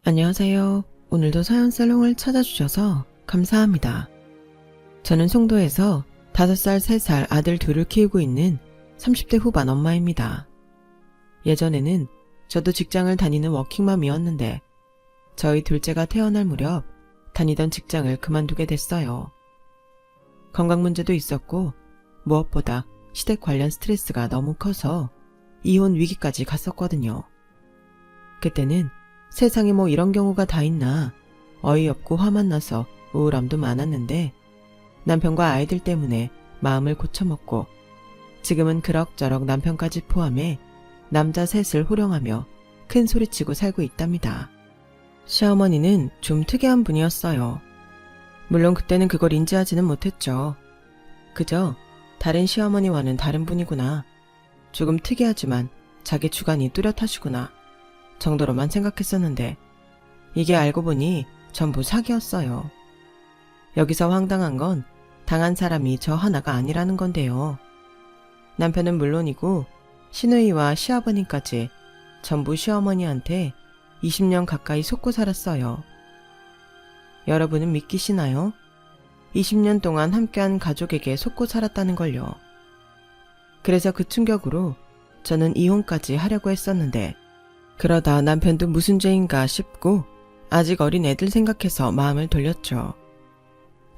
안녕하세요. 오늘도 사연 살롱을 찾아주셔서 감사합니다. 저는 송도에서 5살, 3살 아들 둘을 키우고 있는 30대 후반 엄마입니다. 예전에는 저도 직장을 다니는 워킹맘이었는데 저희 둘째가 태어날 무렵 다니던 직장을 그만두게 됐어요. 건강 문제도 있었고 무엇보다 시댁 관련 스트레스가 너무 커서 이혼 위기까지 갔었거든요. 그때는 세상에 뭐 이런 경우가 다 있나 어이없고 화만 나서 우울함도 많았는데 남편과 아이들 때문에 마음을 고쳐먹고 지금은 그럭저럭 남편까지 포함해 남자 셋을 호령하며 큰 소리치고 살고 있답니다. 시어머니는 좀 특이한 분이었어요. 물론 그때는 그걸 인지하지는 못했죠. 그저 다른 시어머니와는 다른 분이구나. 조금 특이하지만 자기 주관이 뚜렷하시구나. 정도로만 생각했었는데 이게 알고 보니 전부 사기였어요. 여기서 황당한 건 당한 사람이 저 하나가 아니라는 건데요. 남편은 물론이고 시누이와 시아버님까지 전부 시어머니한테 20년 가까이 속고 살았어요. 여러분은 믿기시나요? 20년 동안 함께한 가족에게 속고 살았다는 걸요. 그래서 그 충격으로 저는 이혼까지 하려고 했었는데 그러다 남편도 무슨 죄인가 싶고 아직 어린 애들 생각해서 마음을 돌렸죠.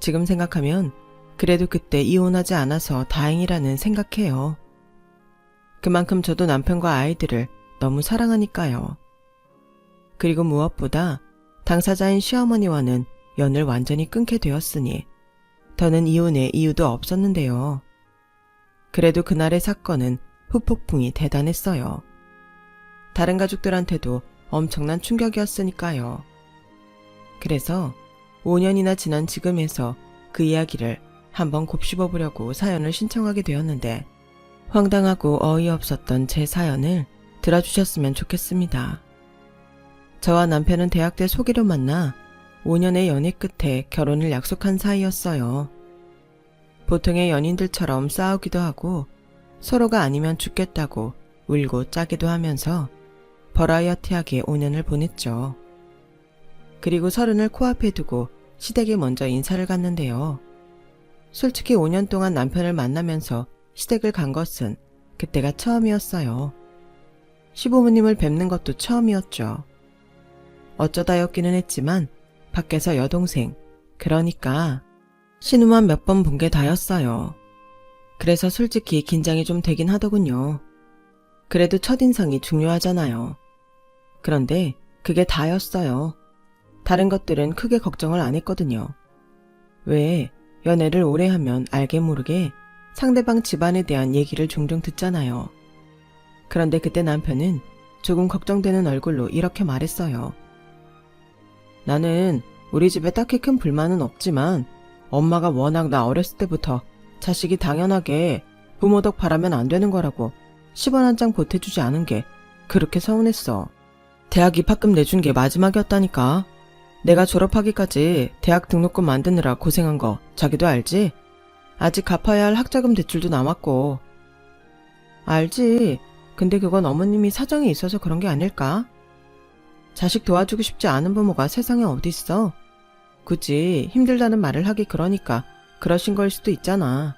지금 생각하면 그래도 그때 이혼하지 않아서 다행이라는 생각해요. 그만큼 저도 남편과 아이들을 너무 사랑하니까요. 그리고 무엇보다 당사자인 시어머니와는 연을 완전히 끊게 되었으니 더는 이혼의 이유도 없었는데요. 그래도 그날의 사건은 후폭풍이 대단했어요. 다른 가족들한테도 엄청난 충격이었으니까요. 그래서 5년이나 지난 지금에서 그 이야기를 한번 곱씹어보려고 사연을 신청하게 되었는데 황당하고 어이없었던 제 사연을 들어주셨으면 좋겠습니다. 저와 남편은 대학 때 소개로 만나 5년의 연애 끝에 결혼을 약속한 사이였어요. 보통의 연인들처럼 싸우기도 하고 서로가 아니면 죽겠다고 울고 짜기도 하면서 버라이어티하게 5년을 보냈죠. 그리고 30을 코앞에 두고 시댁에 먼저 인사를 갔는데요. 솔직히 5년 동안 남편을 만나면서 시댁을 간 것은 그때가 처음이었어요. 시부모님을 뵙는 것도 처음이었죠. 어쩌다였기는 했지만 밖에서 여동생, 그러니까 신우만 몇 번 본 게 다였어요. 그래서 솔직히 긴장이 좀 되긴 하더군요. 그래도 첫인상이 중요하잖아요. 그런데 그게 다였어요. 다른 것들은 크게 걱정을 안 했거든요. 왜 연애를 오래 하면 알게 모르게 상대방 집안에 대한 얘기를 종종 듣잖아요. 그런데 그때 남편은 조금 걱정되는 얼굴로 이렇게 말했어요. 나는 우리 집에 딱히 큰 불만은 없지만 엄마가 워낙 나 어렸을 때부터 자식이 당연하게 부모 덕 바라면 안 되는 거라고 10원 한 장 보태주지 않은 게 그렇게 서운했어. 대학 입학금 내준 게 마지막이었다니까. 내가 졸업하기까지 대학 등록금 만드느라 고생한 거 자기도 알지? 아직 갚아야 할 학자금 대출도 남았고. 알지. 근데 그건 어머님이 사정이 있어서 그런 게 아닐까? 자식 도와주고 싶지 않은 부모가 세상에 어딨어. 굳이 힘들다는 말을 하기 그러니까 그러신 걸 수도 있잖아.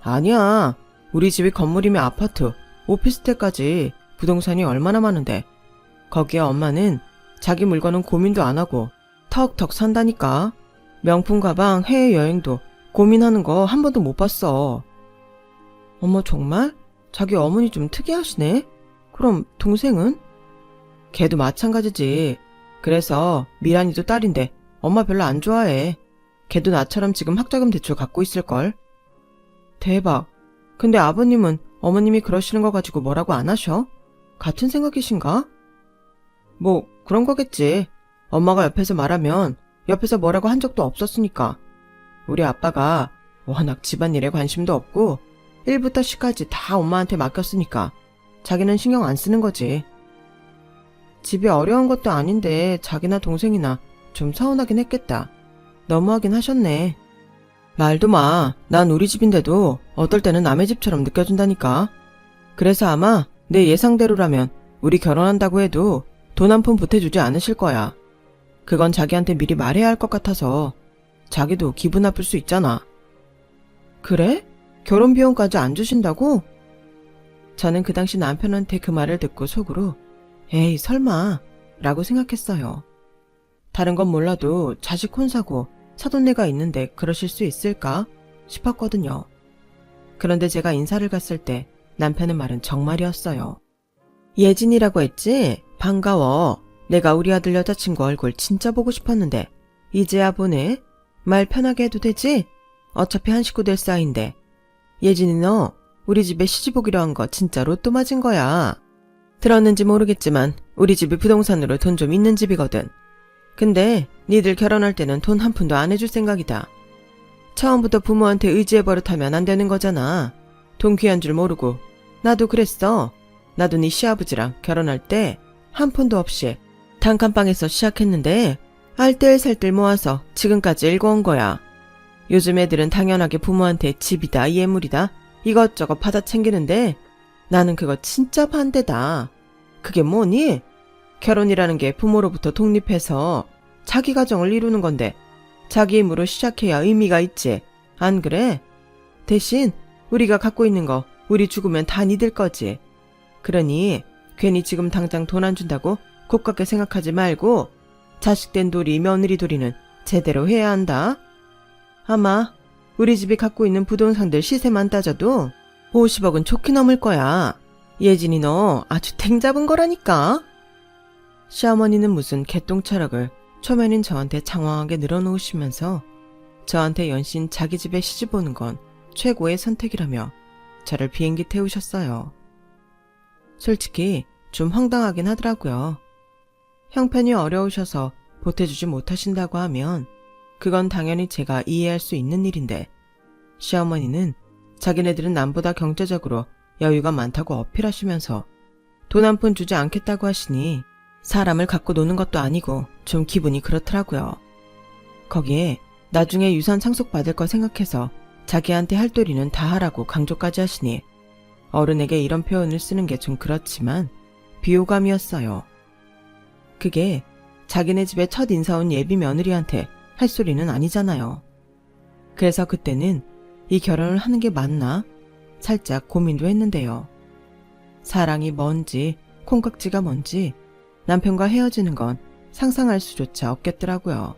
아니야. 우리 집이 건물이며 아파트, 오피스텔까지 부동산이 얼마나 많은데 거기에 엄마는 자기 물건은 고민도 안 하고 턱턱 산다니까. 명품 가방, 해외여행도 고민하는 거 한 번도 못 봤어. 어머 정말? 자기 어머니 좀 특이하시네? 그럼 동생은? 걔도 마찬가지지. 그래서 미란이도 딸인데 엄마 별로 안 좋아해. 걔도 나처럼 지금 학자금 대출 갖고 있을걸. 대박. 근데 아버님은 어머님이 그러시는 거 가지고 뭐라고 안 하셔? 같은 생각이신가? 뭐 그런 거겠지. 엄마가 옆에서 말하면 옆에서 뭐라고 한 적도 없었으니까. 우리 아빠가 워낙 집안일에 관심도 없고 1부터 10까지 다 엄마한테 맡겼으니까 자기는 신경 안 쓰는 거지. 집이 어려운 것도 아닌데 자기나 동생이나 좀 서운하긴 했겠다. 너무하긴 하셨네. 말도 마. 난 우리 집인데도 어떨 때는 남의 집처럼 느껴진다니까. 그래서 아마 내 예상대로라면 우리 결혼한다고 해도 돈 한 푼 보태주지 않으실 거야. 그건 자기한테 미리 말해야 할 것 같아서 자기도 기분 나쁠 수 있잖아. 그래? 결혼 비용까지 안 주신다고? 저는 그 당시 남편한테 그 말을 듣고 속으로 에이 설마 라고 생각했어요. 다른 건 몰라도 자식 혼사고 사돈네가 있는데 그러실 수 있을까 싶었거든요. 그런데 제가 인사를 갔을 때 남편의 말은 정말이었어요. 예진이라고 했지? 반가워. 내가 우리 아들 여자친구 얼굴 진짜 보고 싶었는데 이제야 보네. 말 편하게 해도 되지? 어차피 한 식구 될 사이인데. 예진이 너 우리 집에 시집 오기로 한 거 진짜 로또 맞은 거야. 들었는지 모르겠지만 우리 집이 부동산으로 돈 좀 있는 집이거든. 근데 니들 결혼할 때는 돈 한 푼도 안 해줄 생각이다. 처음부터 부모한테 의지해 버릇하면 안 되는 거잖아. 돈 귀한 줄 모르고. 나도 그랬어. 나도 네 시아버지랑 결혼할 때 한 푼도 없이 단칸방에서 시작했는데 알뜰살뜰 모아서 지금까지 일궈온 거야. 요즘 애들은 당연하게 부모한테 집이다 예물이다 이것저것 받아 챙기는데 나는 그거 진짜 반대다. 그게 뭐니? 결혼이라는 게 부모로부터 독립해서 자기 가정을 이루는 건데 자기 힘으로 시작해야 의미가 있지. 안 그래? 대신 우리가 갖고 있는 거 우리 죽으면 다 니들 거지. 그러니 괜히 지금 당장 돈 안 준다고 곱깝게 생각하지 말고 자식된 도리 며느리 도리는 제대로 해야 한다. 아마 우리 집이 갖고 있는 부동산들 시세만 따져도 50억은 좋게 넘을 거야. 예진이 너 아주 탱 잡은 거라니까. 시어머니는 무슨 개똥철학을 초면인 저한테 장황하게 늘어놓으시면서 저한테 연신 자기 집에 시집 오는 건 최고의 선택이라며 저를 비행기 태우셨어요. 솔직히 좀 황당하긴 하더라고요. 형편이 어려우셔서 보태주지 못하신다고 하면 그건 당연히 제가 이해할 수 있는 일인데 시어머니는 자기네들은 남보다 경제적으로 여유가 많다고 어필하시면서 돈 한 푼 주지 않겠다고 하시니 사람을 갖고 노는 것도 아니고 좀 기분이 그렇더라고요. 거기에 나중에 유산 상속받을 거 생각해서 자기한테 할 도리는 다 하라고 강조까지 하시니 어른에게 이런 표현을 쓰는 게 좀 그렇지만 비호감이었어요. 그게 자기네 집에 첫 인사 온 예비 며느리한테 할 소리는 아니잖아요. 그래서 그때는 이 결혼을 하는 게 맞나? 살짝 고민도 했는데요. 사랑이 뭔지 콩깍지가 뭔지 남편과 헤어지는 건 상상할 수조차 없겠더라고요.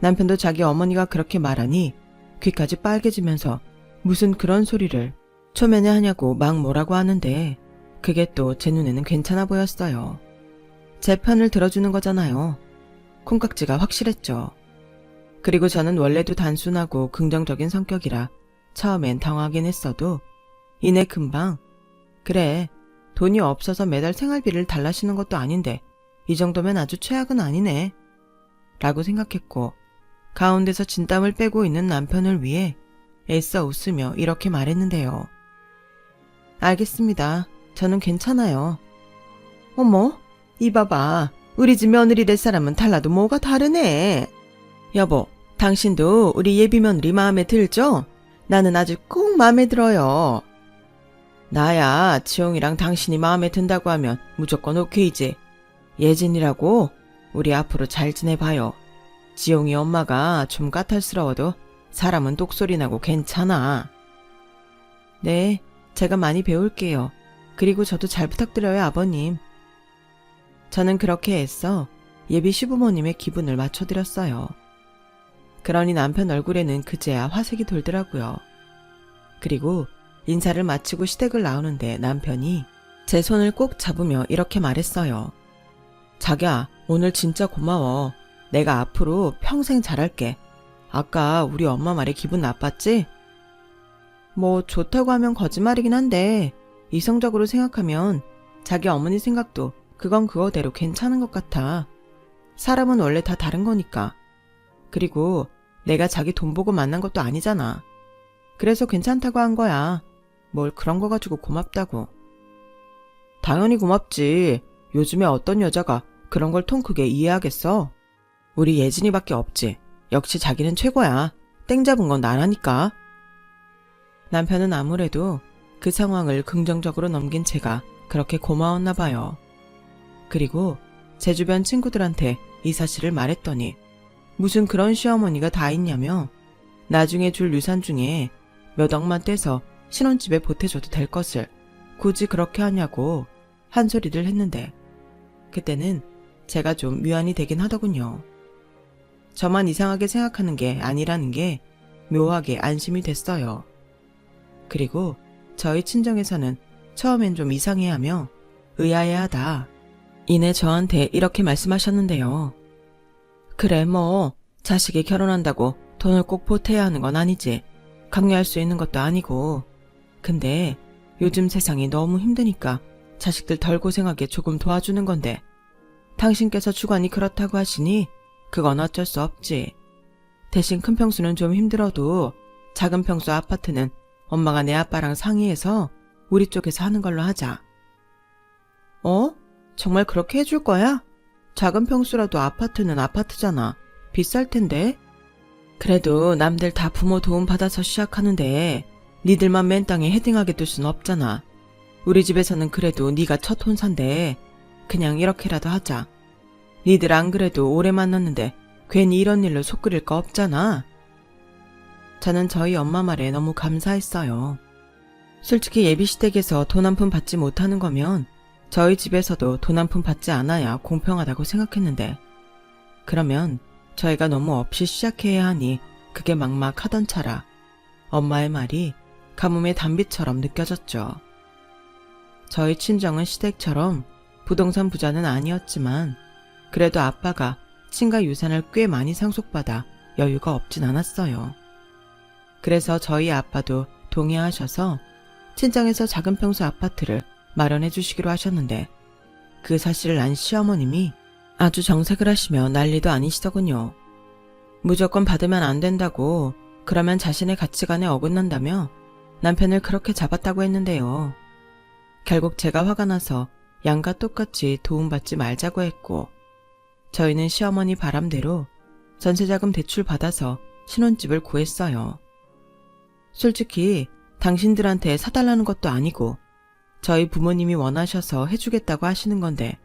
남편도 자기 어머니가 그렇게 말하니 귀까지 빨개지면서 무슨 그런 소리를 초면에 하냐고 막 뭐라고 하는데 그게 또 제 눈에는 괜찮아 보였어요. 제 편을 들어주는 거잖아요. 콩깍지가 확실했죠. 그리고 저는 원래도 단순하고 긍정적인 성격이라 처음엔 당황하긴 했어도 이내 금방 그래 돈이 없어서 매달 생활비를 달라시는 것도 아닌데 이 정도면 아주 최악은 아니네 라고 생각했고 가운데서 진땀을 빼고 있는 남편을 위해 애써 웃으며 이렇게 말했는데요. 알겠습니다. 저는 괜찮아요. 어머, 이봐봐. 우리 집 며느리 될 사람은 달라도 뭐가 다르네. 여보, 당신도 우리 예비 며느리 마음에 들죠? 나는 아주 꼭 마음에 들어요. 나야 지용이랑 당신이 마음에 든다고 하면 무조건 오케이지. 예진이라고 우리 앞으로 잘 지내봐요. 지용이 엄마가 좀 까탈스러워도 사람은 똑소리나고 괜찮아. 네, 제가 많이 배울게요. 그리고 저도 잘 부탁드려요, 아버님. 저는 그렇게 애써 예비 시부모님의 기분을 맞춰드렸어요. 그러니 남편 얼굴에는 그제야 화색이 돌더라고요. 그리고 인사를 마치고 시댁을 나오는데 남편이 제 손을 꼭 잡으며 이렇게 말했어요. 자기야, 오늘 진짜 고마워. 내가 앞으로 평생 잘할게. 아까 우리 엄마 말에 기분 나빴지? 뭐 좋다고 하면 거짓말이긴 한데 이성적으로 생각하면 자기 어머니 생각도 그건 그거대로 괜찮은 것 같아. 사람은 원래 다 다른 거니까. 그리고 내가 자기 돈 보고 만난 것도 아니잖아. 그래서 괜찮다고 한 거야. 뭘 그런 거 가지고 고맙다고. 당연히 고맙지. 요즘에 어떤 여자가 그런 걸 통 크게 이해하겠어? 우리 예진이밖에 없지. 역시 자기는 최고야. 땡 잡은 건 나라니까. 남편은 아무래도 그 상황을 긍정적으로 넘긴 제가 그렇게 고마웠나 봐요. 그리고 제 주변 친구들한테 이 사실을 말했더니 무슨 그런 시어머니가 다 있냐며 나중에 줄 유산 중에 몇 억만 떼서 신혼집에 보태줘도 될 것을 굳이 그렇게 하냐고 한 소리를 했는데 그때는 제가 좀 묘안이 되긴 하더군요. 저만 이상하게 생각하는 게 아니라는 게 묘하게 안심이 됐어요. 그리고 저희 친정에서는 처음엔 좀 이상해하며 의아해하다 이내 저한테 이렇게 말씀하셨는데요. 그래 뭐 자식이 결혼한다고 돈을 꼭 보태야 하는 건 아니지. 강요할 수 있는 것도 아니고. 근데 요즘 세상이 너무 힘드니까 자식들 덜 고생하게 조금 도와주는 건데 당신께서 주관이 그렇다고 하시니 그건 어쩔 수 없지. 대신 큰 평수는 좀 힘들어도 작은 평수 아파트는 엄마가 내 아빠랑 상의해서 우리 쪽에서 하는 걸로 하자. 정말 그렇게 해줄 거야? 작은 평수라도 아파트는 아파트잖아. 비쌀 텐데. 그래도 남들 다 부모 도움 받아서 시작하는데 니들만 맨 땅에 헤딩하게 둘 순 없잖아. 우리 집에서는 그래도 네가 첫 혼사인데 그냥 이렇게라도 하자. 니들 안 그래도 오래 만났는데 괜히 이런 일로 속 끓일 거 없잖아. 저는 저희 엄마 말에 너무 감사했어요. 솔직히 예비시댁에서 돈 한 푼 받지 못하는 거면 저희 집에서도 돈 한 푼 받지 않아야 공평하다고 생각했는데 그러면 저희가 너무 없이 시작해야 하니 그게 막막하던 차라 엄마의 말이 가뭄의 단비처럼 느껴졌죠. 저희 친정은 시댁처럼 부동산 부자는 아니었지만 그래도 아빠가 친가 유산을 꽤 많이 상속받아 여유가 없진 않았어요. 그래서 저희 아빠도 동의하셔서 친정에서 작은 평수 아파트를 마련해 주시기로 하셨는데 그 사실을 안 시어머님이 아주 정색을 하시며 난리도 아니시더군요. 무조건 받으면 안 된다고 그러면 자신의 가치관에 어긋난다며 남편을 그렇게 잡았다고 했는데요. 결국 제가 화가 나서 양과 똑같이 도움받지 말자고 했고 저희는 시어머니 바람대로 전세자금 대출 받아서 신혼집을 구했어요. 솔직히 당신들한테 사달라는 것도 아니고 저희 부모님이 원하셔서 해주겠다고 하시는 건데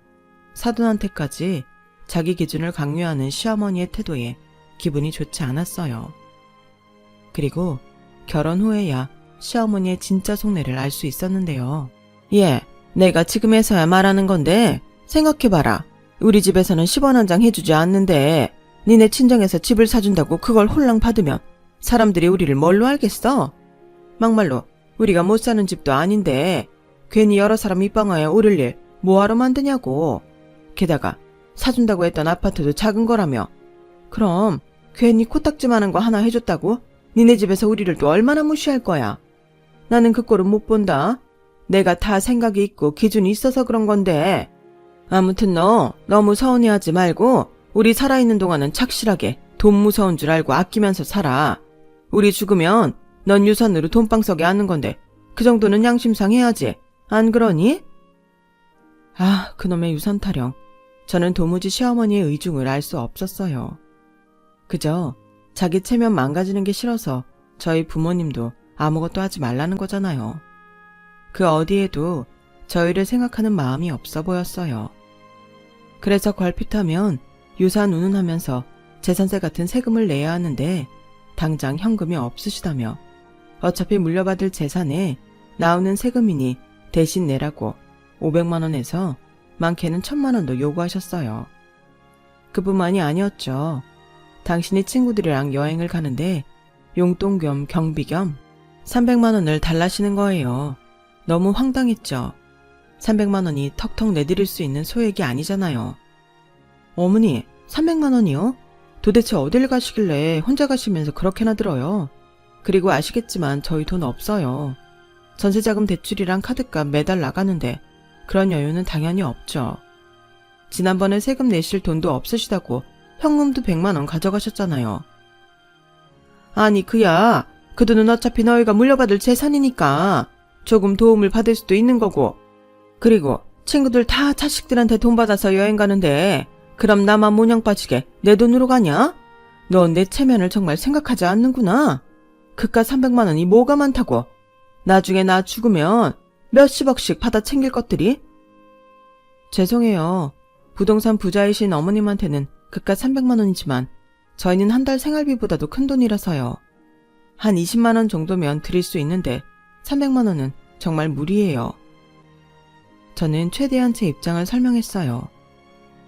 사돈한테까지 자기 기준을 강요하는 시어머니의 태도에 기분이 좋지 않았어요. 그리고 결혼 후에야 시어머니의 진짜 속내를 알 수 있었는데요. 내가 지금에서야 말하는 건데 생각해봐라. 우리 집에서는 10원 한 장 해주지 않는데 니네 친정에서 집을 사준다고 그걸 홀랑 받으면 사람들이 우리를 뭘로 알겠어? 막말로 우리가 못 사는 집도 아닌데 괜히 여러 사람 입방아에 오를 일 뭐하러 만드냐고. 게다가 사준다고 했던 아파트도 작은 거라며. 그럼 괜히 코딱지만한 거 하나 해줬다고 니네 집에서 우리를 또 얼마나 무시할 거야. 나는 그 꼴은 못 본다. 내가 다 생각이 있고 기준이 있어서 그런 건데. 아무튼 너 너무 서운해하지 말고 우리 살아있는 동안은 착실하게 돈 무서운 줄 알고 아끼면서 살아. 우리 죽으면 넌 유산으로 돈방석에 앉는 건데 그 정도는 양심상 해야지. 안 그러니? 그놈의 유산 타령. 저는 도무지 시어머니의 의중을 알 수 없었어요. 그저 자기 체면 망가지는 게 싫어서 저희 부모님도 아무것도 하지 말라는 거잖아요. 그 어디에도 저희를 생각하는 마음이 없어 보였어요. 그래서 걸핏하면 유산 운운하면서 재산세 같은 세금을 내야 하는데 당장 현금이 없으시다며 어차피 물려받을 재산에 나오는 세금이니 대신 내라고 500만 원에서 많게는 1000만 원도 요구하셨어요. 그뿐만이 아니었죠. 당신이 친구들이랑 여행을 가는데 용돈 겸 경비 겸 300만 원을 달라시는 거예요. 너무 황당했죠. 300만 원이 턱턱 내드릴 수 있는 소액이 아니잖아요. 어머니, 300만 원이요? 도대체 어딜 가시길래 혼자 가시면서 그렇게나 들어요? 그리고 아시겠지만 저희 돈 없어요. 전세자금 대출이랑 카드값 매달 나가는데 그런 여유는 당연히 없죠. 지난번에 세금 내실 돈도 없으시다고 현금도 100만 원 가져가셨잖아요. 아니 그야 그 돈은 어차피 너희가 물려받을 재산이니까 조금 도움을 받을 수도 있는 거고. 그리고 친구들 다 자식들한테 돈 받아서 여행 가는데 그럼 나만 모냥 빠지게 내 돈으로 가냐? 넌 내 체면을 정말 생각하지 않는구나. 그깟 300만 원이 뭐가 많다고. 나중에 나 죽으면 몇십억씩 받아 챙길 것들이? 죄송해요. 부동산 부자이신 어머님한테는 그깟 300만 원이지만 저희는 한 달 생활비보다도 큰 돈이라서요. 한 20만 원 정도면 드릴 수 있는데 300만 원은 정말 무리예요. 저는 최대한 제 입장을 설명했어요.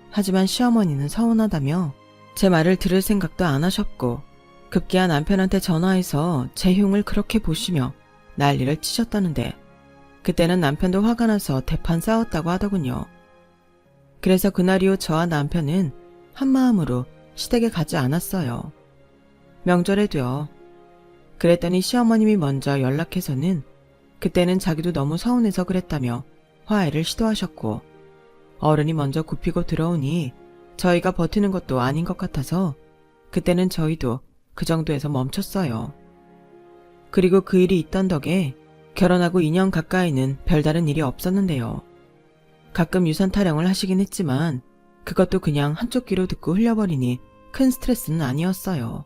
하지만 시어머니는 서운하다며 제 말을 들을 생각도 안 하셨고 급기야 남편한테 전화해서 제 흉을 그렇게 보시며 난리를 치셨다는데 그때는 남편도 화가 나서 대판 싸웠다고 하더군요. 그래서 그날 이후 저와 남편은 한마음으로 시댁에 가지 않았어요. 명절에도요. 그랬더니 시어머님이 먼저 연락해서는 그때는 자기도 너무 서운해서 그랬다며 화해를 시도하셨고 어른이 먼저 굽히고 들어오니 저희가 버티는 것도 아닌 것 같아서 그때는 저희도 그 정도에서 멈췄어요. 그리고 그 일이 있던 덕에 결혼하고 2년 가까이는 별다른 일이 없었는데요. 가끔 유산 타령을 하시긴 했지만 그것도 그냥 한쪽 귀로 듣고 흘려버리니 큰 스트레스는 아니었어요.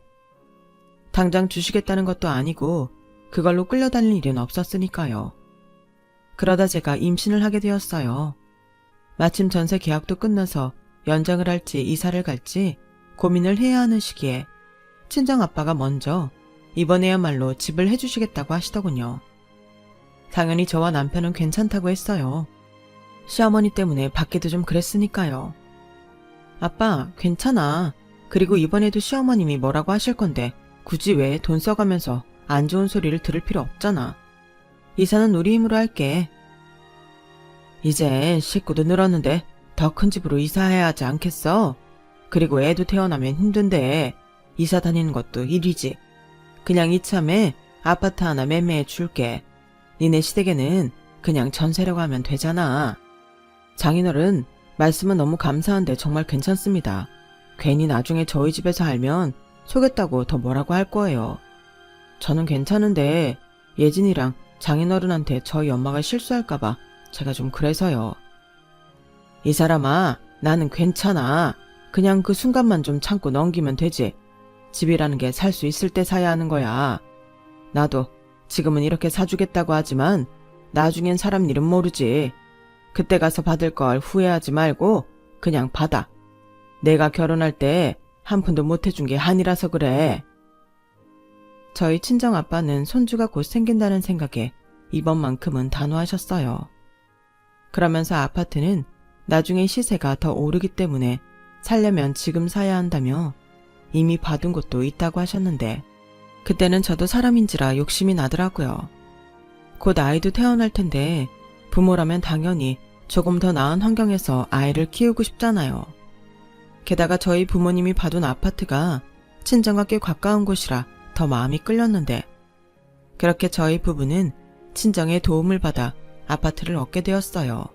당장 주시겠다는 것도 아니고 그걸로 끌려다닐 일은 없었으니까요. 그러다 제가 임신을 하게 되었어요. 마침 전세 계약도 끝나서 연장을 할지 이사를 갈지 고민을 해야 하는 시기에 친정아빠가 먼저 이번에야말로 집을 해주시겠다고 하시더군요. 당연히 저와 남편은 괜찮다고 했어요. 시어머니 때문에 받기도 좀 그랬으니까요. 아빠, 괜찮아. 그리고 이번에도 시어머님이 뭐라고 하실 건데 굳이 왜 돈 써가면서 안 좋은 소리를 들을 필요 없잖아. 이사는 우리 힘으로 할게. 이제 식구도 늘었는데 더 큰 집으로 이사해야 하지 않겠어? 그리고 애도 태어나면 힘든데 이사 다니는 것도 일이지. 그냥 이참에 아파트 하나 매매해 줄게. 니네 시댁에는 그냥 전세라고 하면 되잖아. 장인어른, 말씀은 너무 감사한데 정말 괜찮습니다. 괜히 나중에 저희 집에서 알면 속였다고 더 뭐라고 할 거예요. 저는 괜찮은데 예진이랑 장인어른한테 저희 엄마가 실수할까봐 제가 좀 그래서요. 이 사람아, 나는 괜찮아. 그냥 그 순간만 좀 참고 넘기면 되지. 집이라는 게 살 수 있을 때 사야 하는 거야. 나도 지금은 이렇게 사주겠다고 하지만 나중엔 사람 일은 모르지. 그때 가서 받을 걸 후회하지 말고 그냥 받아. 내가 결혼할 때 한 푼도 못 해준 게 한이라서 그래. 저희 친정아빠는 손주가 곧 생긴다는 생각에 이번만큼은 단호하셨어요. 그러면서 아파트는 나중에 시세가 더 오르기 때문에 살려면 지금 사야 한다며 이미 받은 곳도 있다고 하셨는데 그때는 저도 사람인지라 욕심이 나더라고요. 곧 아이도 태어날 텐데 부모라면 당연히 조금 더 나은 환경에서 아이를 키우고 싶잖아요. 게다가 저희 부모님이 봐둔 아파트가 친정과 꽤 가까운 곳이라 더 마음이 끌렸는데 그렇게 저희 부부는 친정의 도움을 받아 아파트를 얻게 되었어요.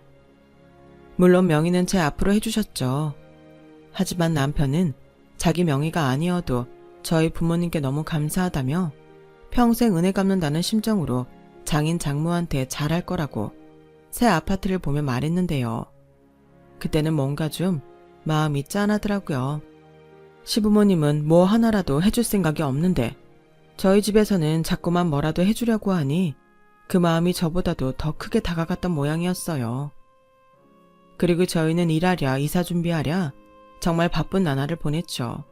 물론 명의는 제 앞으로 해주셨죠. 하지만 남편은 자기 명의가 아니어도 저희 부모님께 너무 감사하다며 평생 은혜 갚는다는 심정으로 장인 장모한테 잘할 거라고 새 아파트를 보며 말했는데요. 그때는 뭔가 좀 마음이 짠하더라고요. 시부모님은 뭐 하나라도 해줄 생각이 없는데 저희 집에서는 자꾸만 뭐라도 해주려고 하니 그 마음이 저보다도 더 크게 다가갔던 모양이었어요. 그리고 저희는 일하랴 이사 준비하랴 정말 바쁜 나날을 보냈죠.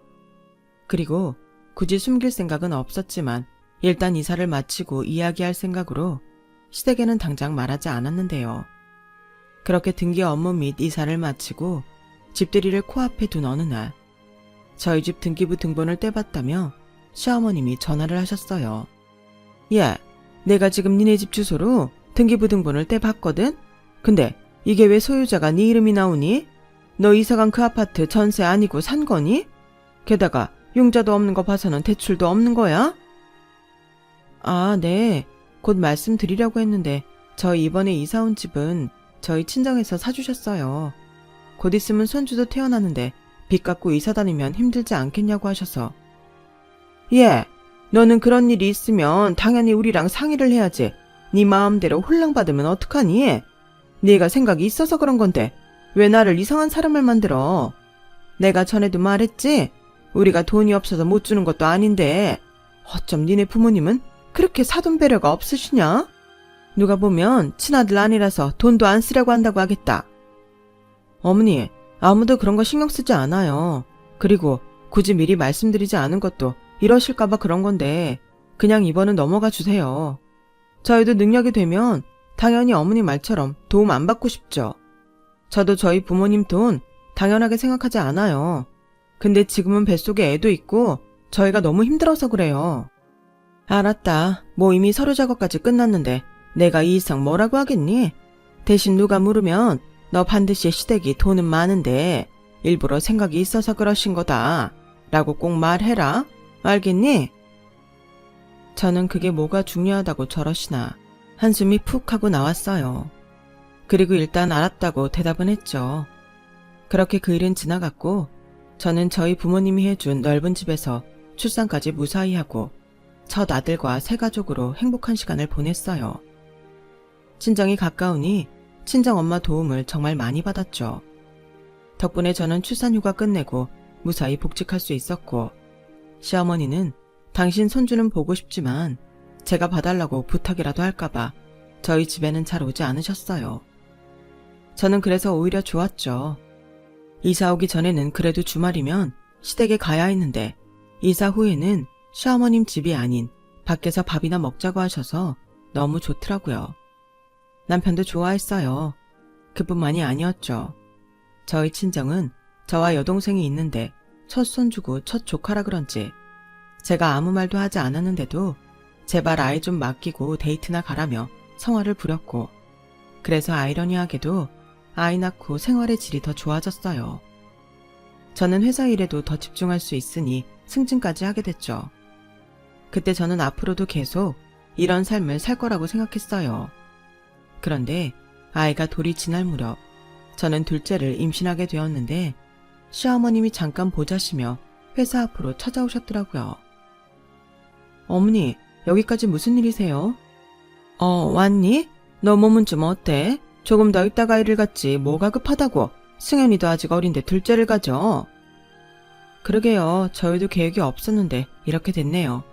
그리고 굳이 숨길 생각은 없었지만 일단 이사를 마치고 이야기할 생각으로 시댁에는 당장 말하지 않았는데요. 그렇게 등기 업무 및 이사를 마치고 집들이를 코앞에 둔 어느 날 저희 집 등기부 등본을 떼봤다며 시어머님이 전화를 하셨어요. 야, 내가 지금 니네 집 주소로 등기부 등본을 떼봤거든? 근데 이게 왜 소유자가 네 이름이 나오니? 너 이사간 그 아파트 전세 아니고 산 거니? 게다가 융자도 없는 거 봐서는 대출도 없는 거야? 아, 네. 곧 말씀드리려고 했는데 저희 이번에 이사 온 집은 저희 친정에서 사주셨어요. 곧 있으면 손주도 태어나는데 빚 갚고 이사 다니면 힘들지 않겠냐고 하셔서. 예, 너는 그런 일이 있으면 당연히 우리랑 상의를 해야지. 네 마음대로 홀랑 받으면 어떡하니? 네가 생각이 있어서 그런 건데 왜 나를 이상한 사람을 만들어? 내가 전에도 말했지? 우리가 돈이 없어서 못 주는 것도 아닌데 어쩜 니네 부모님은 그렇게 사돈 배려가 없으시냐? 누가 보면 친아들 아니라서 돈도 안 쓰려고 한다고 하겠다. 어머니, 아무도 그런 거 신경 쓰지 않아요. 그리고 굳이 미리 말씀드리지 않은 것도 이러실까봐 그런 건데 그냥 이번은 넘어가 주세요. 저희도 능력이 되면 당연히 어머니 말처럼 도움 안 받고 싶죠. 저도 저희 부모님 돈 당연하게 생각하지 않아요. 근데 지금은 뱃속에 애도 있고 저희가 너무 힘들어서 그래요. 알았다. 뭐 이미 서류 작업까지 끝났는데 내가 이 이상 뭐라고 하겠니? 대신 누가 물으면 너 반드시 시댁이 돈은 많은데 일부러 생각이 있어서 그러신 거다 라고 꼭 말해라. 알겠니? 저는 그게 뭐가 중요하다고 저러시나 한숨이 푹 하고 나왔어요. 그리고 일단 알았다고 대답은 했죠. 그렇게 그 일은 지나갔고 저는 저희 부모님이 해준 넓은 집에서 출산까지 무사히 하고 첫 아들과 새 가족으로 행복한 시간을 보냈어요. 친정이 가까우니 친정엄마 도움을 정말 많이 받았죠. 덕분에 저는 출산휴가 끝내고 무사히 복직할 수 있었고 시어머니는 당신 손주는 보고 싶지만 제가 봐달라고 부탁이라도 할까봐 저희 집에는 잘 오지 않으셨어요. 저는 그래서 오히려 좋았죠. 이사 오기 전에는 그래도 주말이면 시댁에 가야 했는데 이사 후에는 시어머님 집이 아닌 밖에서 밥이나 먹자고 하셔서 너무 좋더라고요. 남편도 좋아했어요. 그뿐만이 아니었죠. 저희 친정은 저와 여동생이 있는데 첫 손주고 첫 조카라 그런지 제가 아무 말도 하지 않았는데도 제발 아이 좀 맡기고 데이트나 가라며 성화를 부렸고 그래서 아이러니하게도 아이 낳고 생활의 질이 더 좋아졌어요. 저는 회사 일에도 더 집중할 수 있으니 승진까지 하게 됐죠. 그때 저는 앞으로도 계속 이런 삶을 살 거라고 생각했어요. 그런데 아이가 돌이 지날 무렵 저는 둘째를 임신하게 되었는데 시어머님이 잠깐 보자시며 회사 앞으로 찾아오셨더라고요. 어머니, 여기까지 무슨 일이세요? 왔니? 너 몸은 좀 어때? 조금 더 있다가 일을 갔지 뭐가 급하다고. 승현이도 아직 어린데 둘째를 가져. 그러게요. 저희도 계획이 없었는데 이렇게 됐네요.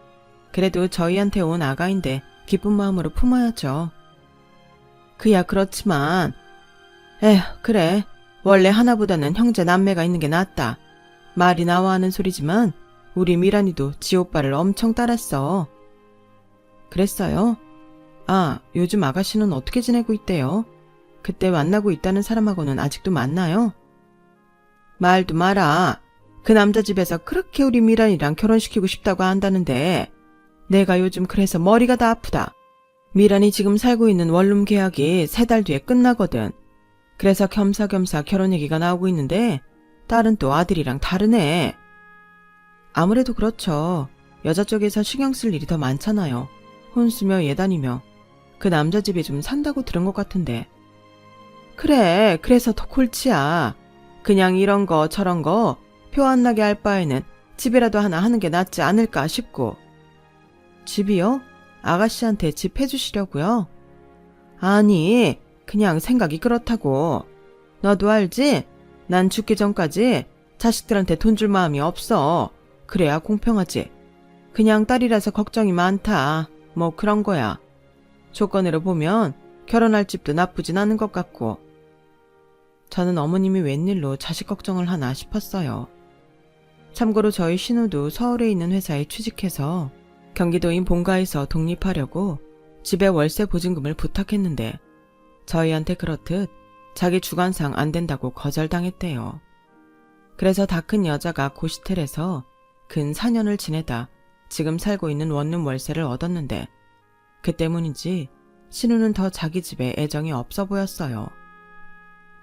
그래도 저희한테 온 아가인데 기쁜 마음으로 품어야죠. 그야 그렇지만 에휴 그래. 원래 하나보다는 형제 남매가 있는 게 낫다. 말이 나와 하는 소리지만 우리 미란이도 지 오빠를 엄청 따랐어. 그랬어요? 아, 요즘 아가씨는 어떻게 지내고 있대요? 그때 만나고 있다는 사람하고는 아직도 만나요? 말도 마라. 그 남자 집에서 그렇게 우리 미란이랑 결혼시키고 싶다고 한다는데 내가 요즘 그래서 머리가 다 아프다. 미란이 지금 살고 있는 원룸 계약이 3달 뒤에 끝나거든. 그래서 겸사겸사 결혼 얘기가 나오고 있는데 딸은 또 아들이랑 다르네. 아무래도 그렇죠. 여자 쪽에서 신경 쓸 일이 더 많잖아요. 혼수며 예단이며. 그 남자 집에 좀 산다고 들은 것 같은데. 그래, 그래서 더 골치야. 그냥 이런 거 저런 거 표 안 나게 할 바에는 집이라도 하나 하는 게 낫지 않을까 싶고. 집이요? 아가씨한테 집 해주시려고요? 아니, 그냥 생각이 그렇다고. 너도 알지? 난 죽기 전까지 자식들한테 돈 줄 마음이 없어. 그래야 공평하지. 그냥 딸이라서 걱정이 많다. 뭐 그런 거야. 조건으로 보면 결혼할 집도 나쁘진 않은 것 같고. 저는 어머님이 웬일로 자식 걱정을 하나 싶었어요. 참고로 저희 신우도 서울에 있는 회사에 취직해서 경기도인 본가에서 독립하려고 집에 월세 보증금을 부탁했는데 저희한테 그렇듯 자기 주관상 안 된다고 거절당했대요. 그래서 다 큰 여자가 고시텔에서 근 4년을 지내다 지금 살고 있는 원룸 월세를 얻었는데 그 때문인지 신우는 더 자기 집에 애정이 없어 보였어요.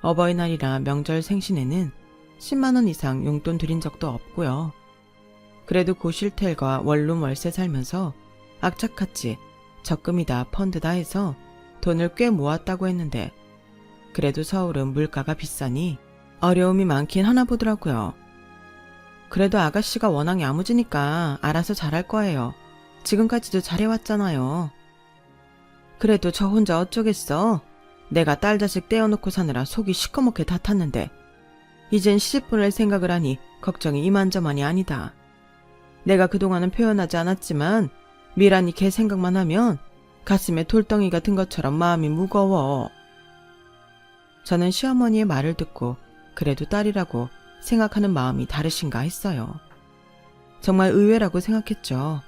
어버이날이나 명절 생신에는 10만 원 이상 용돈 드린 적도 없고요. 그래도 고실텔과 원룸 월세 살면서 악착같이 적금이다 펀드다 해서 돈을 꽤 모았다고 했는데 그래도 서울은 물가가 비싸니 어려움이 많긴 하나 보더라고요. 그래도 아가씨가 워낙 야무지니까 알아서 잘할 거예요. 지금까지도 잘해왔잖아요. 그래도 저 혼자 어쩌겠어. 내가 딸 자식 떼어놓고 사느라 속이 시커멓게 다 탔는데 이젠 시집 보낼 생각을 하니 걱정이 이만저만이 아니다. 내가 그동안은 표현하지 않았지만 미란이 걔 생각만 하면 가슴에 돌덩이가 든 것처럼 마음이 무거워. 저는 시어머니의 말을 듣고 그래도 딸이라고 생각하는 마음이 다르신가 했어요. 정말 의외라고 생각했죠.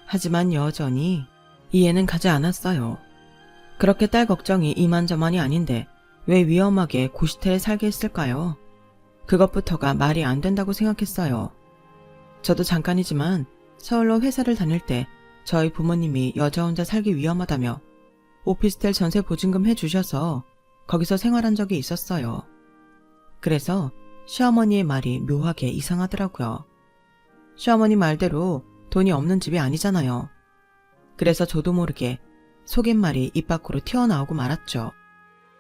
하지만 여전히 이해는 가지 않았어요. 그렇게 딸 걱정이 이만저만이 아닌데 왜 위험하게 고시텔에 살게 했을까요? 그것부터가 말이 안 된다고 생각했어요. 저도 잠깐이지만 서울로 회사를 다닐 때 저희 부모님이 여자 혼자 살기 위험하다며 오피스텔 전세 보증금 해주셔서 거기서 생활한 적이 있었어요. 그래서 시어머니의 말이 묘하게 이상하더라고요. 시어머니 말대로 돈이 없는 집이 아니잖아요. 그래서 저도 모르게 속임말이 입 밖으로 튀어나오고 말았죠.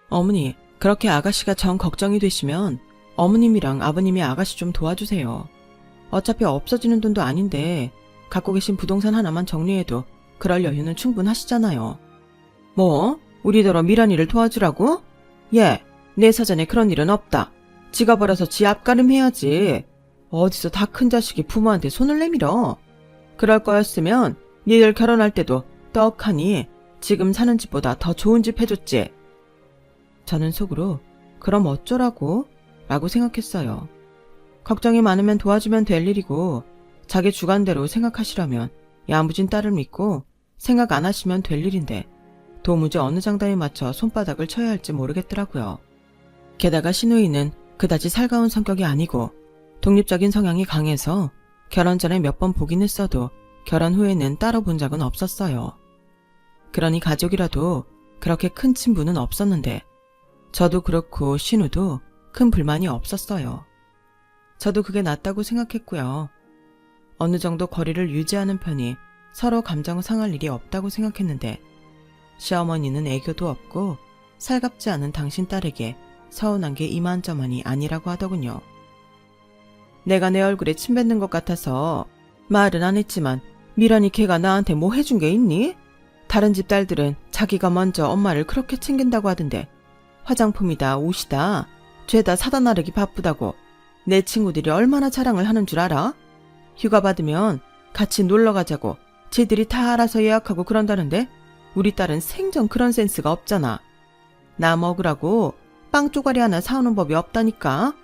어머니, 그렇게 아가씨가 정 걱정이 되시면 어머님이랑 아버님이 아가씨 좀 도와주세요. 어차피 없어지는 돈도 아닌데 갖고 계신 부동산 하나만 정리해도 그럴 여유는 충분하시잖아요. 뭐? 우리더러 미란이를 도와주라고? 예, 내 사전에 그런 일은 없다. 지가 벌어서 지 앞가림해야지. 어디서 다 큰 자식이 부모한테 손을 내밀어. 그럴 거였으면 니들 결혼할 때도 떡하니 지금 사는 집보다 더 좋은 집 해줬지. 저는 속으로 그럼 어쩌라고? 라고 생각했어요. 걱정이 많으면 도와주면 될 일이고 자기 주관대로 생각하시라면 야무진 딸을 믿고 생각 안 하시면 될 일인데 도무지 어느 장단에 맞춰 손바닥을 쳐야 할지 모르겠더라고요. 게다가 시누이는 그다지 살가운 성격이 아니고 독립적인 성향이 강해서 결혼 전에 몇 번 보긴 했어도 결혼 후에는 따로 본 적은 없었어요. 그러니 가족이라도 그렇게 큰 친분은 없었는데 저도 그렇고 신우도 큰 불만이 없었어요. 저도 그게 낫다고 생각했고요. 어느 정도 거리를 유지하는 편이 서로 감정 상할 일이 없다고 생각했는데 시어머니는 애교도 없고 살갑지 않은 당신 딸에게 서운한 게 이만저만이 아니라고 하더군요. 내가 내 얼굴에 침 뱉는 것 같아서 말은 안 했지만 미란이 걔가 나한테 뭐 해준 게 있니? 다른 집 딸들은 자기가 먼저 엄마를 그렇게 챙긴다고 하던데 화장품이다 옷이다 죄다 사다 나르기 바쁘다고 내 친구들이 얼마나 자랑을 하는 줄 알아? 휴가 받으면 같이 놀러 가자고 쟤들이 다 알아서 예약하고 그런다는데 우리 딸은 생전 그런 센스가 없잖아. 나 먹으라고 빵 쪼가리 하나 사오는 법이 없다니까.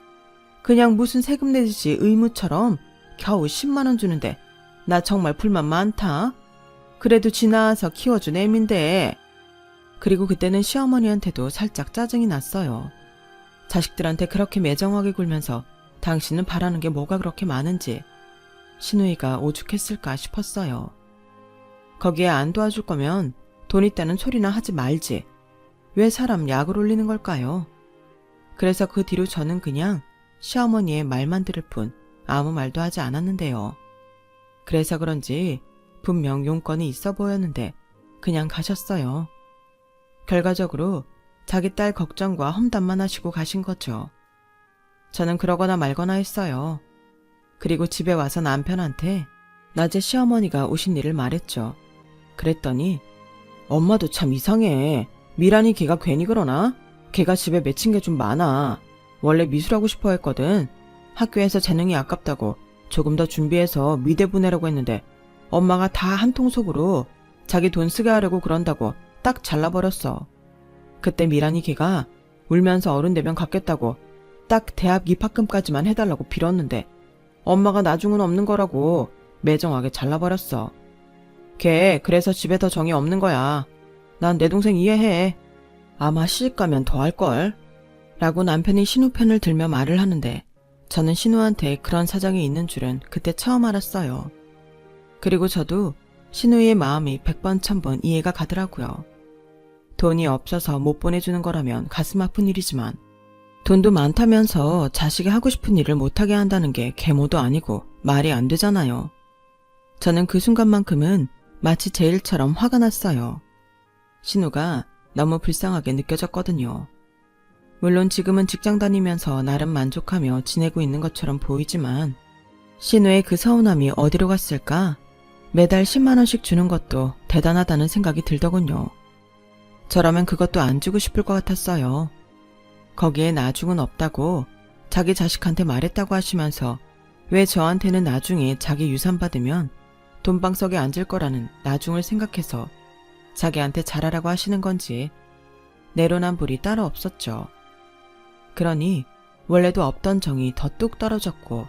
그냥 무슨 세금 내듯이 의무처럼 겨우 10만 원 주는데 나 정말 불만 많다. 그래도 지 낳아서 키워준 애민데. 그리고 그때는 시어머니한테도 살짝 짜증이 났어요. 자식들한테 그렇게 매정하게 굴면서 당신은 바라는 게 뭐가 그렇게 많은지 시누이가 오죽했을까 싶었어요. 거기에 안 도와줄 거면 돈 있다는 소리나 하지 말지. 왜 사람 약을 올리는 걸까요? 그래서 그 뒤로 저는 그냥 시어머니의 말만 들을 뿐 아무 말도 하지 않았는데요. 그래서 그런지 분명 용건이 있어 보였는데 그냥 가셨어요. 결과적으로 자기 딸 걱정과 험담만 하시고 가신 거죠. 저는 그러거나 말거나 했어요. 그리고 집에 와서 남편한테 낮에 시어머니가 오신 일을 말했죠. 그랬더니 엄마도 참 이상해. 미란이 걔가 괜히 그러나? 걔가 집에 맺힌 게 좀 많아. 원래 미술하고 싶어 했거든. 학교에서 재능이 아깝다고 조금 더 준비해서 미대 보내라고 했는데 엄마가 다 한통속으로 자기 돈 쓰게 하려고 그런다고 딱 잘라버렸어. 그때 미란이 걔가 울면서 어른 되면 갚겠다고 딱 대학 입학금까지만 해달라고 빌었는데 엄마가 나중은 없는 거라고 매정하게 잘라버렸어. 걔 그래서 집에 더 정이 없는 거야. 난 내 동생 이해해. 아마 시집 가면 더 할걸. 라고 남편이 신우 편을 들며 말을 하는데 저는 신우한테 그런 사정이 있는 줄은 그때 처음 알았어요. 그리고 저도 신우의 마음이 100번 1000번 이해가 가더라고요. 돈이 없어서 못 보내주는 거라면 가슴 아픈 일이지만 돈도 많다면서 자식이 하고 싶은 일을 못하게 한다는 게 계모도 아니고 말이 안 되잖아요. 저는 그 순간만큼은 마치 제 일처럼 화가 났어요. 신우가 너무 불쌍하게 느껴졌거든요. 물론 지금은 직장 다니면서 나름 만족하며 지내고 있는 것처럼 보이지만 신우의 그 서운함이 어디로 갔을까? 매달 10만 원씩 주는 것도 대단하다는 생각이 들더군요. 저라면 그것도 안 주고 싶을 것 같았어요. 거기에 나중은 없다고 자기 자식한테 말했다고 하시면서 왜 저한테는 나중에 자기 유산 받으면 돈방석에 앉을 거라는 나중을 생각해서 자기한테 잘하라고 하시는 건지 내로남불이 따로 없었죠. 그러니 원래도 없던 정이 더 뚝 떨어졌고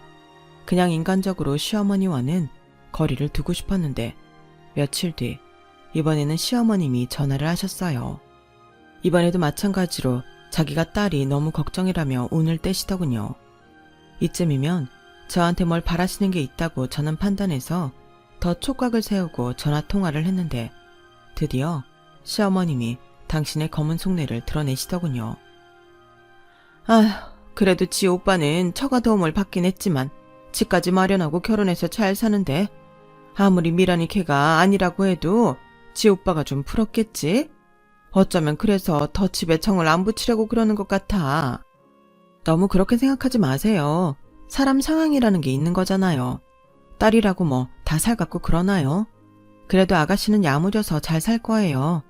그냥 인간적으로 시어머니와는 거리를 두고 싶었는데 며칠 뒤 이번에는 시어머님이 전화를 하셨어요. 이번에도 마찬가지로 자기가 딸이 너무 걱정이라며 운을 떼시더군요. 이쯤이면 저한테 뭘 바라시는 게 있다고 저는 판단해서 더 촉각을 세우고 전화통화를 했는데 드디어 시어머님이 당신의 검은 속내를 드러내시더군요. 아휴, 그래도 지 오빠는 처가 도움을 받긴 했지만 집까지 마련하고 결혼해서 잘 사는데 아무리 미란이 걔가 아니라고 해도 지 오빠가 좀 풀었겠지? 어쩌면 그래서 더 집에 정을 안 붙이려고 그러는 것 같아. 너무 그렇게 생각하지 마세요. 사람 상황이라는 게 있는 거잖아요. 딸이라고 뭐 다 살갑고 그러나요? 그래도 아가씨는 야무져서 잘 살 거예요.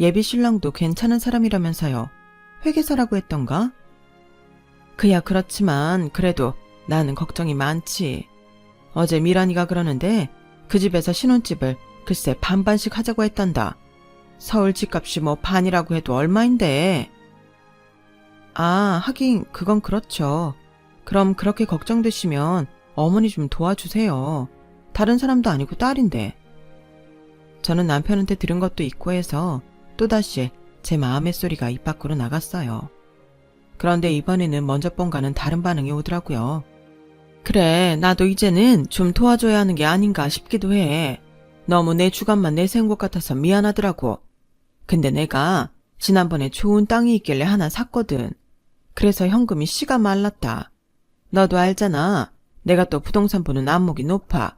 예비 신랑도 괜찮은 사람이라면서요. 회계사라고 했던가? 그야 그렇지만 그래도 나는 걱정이 많지. 어제 미란이가 그러는데 그 집에서 신혼집을 글쎄 반반씩 하자고 했단다. 서울 집값이 뭐 반이라고 해도 얼마인데. 아, 하긴 그건 그렇죠. 그럼 그렇게 걱정되시면 어머니 좀 도와주세요. 다른 사람도 아니고 딸인데. 저는 남편한테 들은 것도 있고 해서 또다시 제 마음의 소리가 입 밖으로 나갔어요. 그런데 이번에는 먼저 본과는 다른 반응이 오더라고요. 그래, 나도 이제는 좀 도와줘야 하는 게 아닌가 싶기도 해. 너무 내 주관만 내세운 것 같아서 미안하더라고. 근데 내가 지난번에 좋은 땅이 있길래 하나 샀거든. 그래서 현금이 씨가 말랐다. 너도 알잖아. 내가 또 부동산 보는 안목이 높아.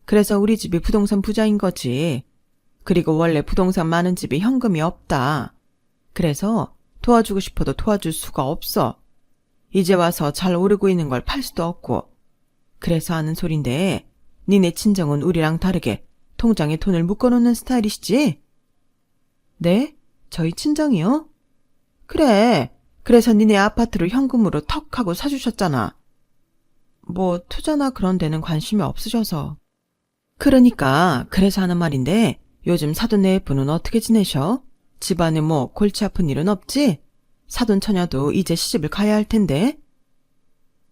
그래서 우리 집이 부동산 부자인 거지. 그리고 원래 부동산 많은 집이 현금이 없다. 그래서 도와주고 싶어도 도와줄 수가 없어. 이제 와서 잘 오르고 있는 걸 팔 수도 없고. 그래서 하는 소린데 니네 친정은 우리랑 다르게 통장에 돈을 묶어놓는 스타일이시지? 네? 저희 친정이요? 그래. 그래서 니네 아파트를 현금으로 턱 하고 사주셨잖아. 뭐 투자나 그런 데는 관심이 없으셔서. 그러니까 그래서 하는 말인데 요즘 사돈 네분은 어떻게 지내셔? 집안에 뭐 골치 아픈 일은 없지? 사돈 처녀도 이제 시집을 가야 할 텐데.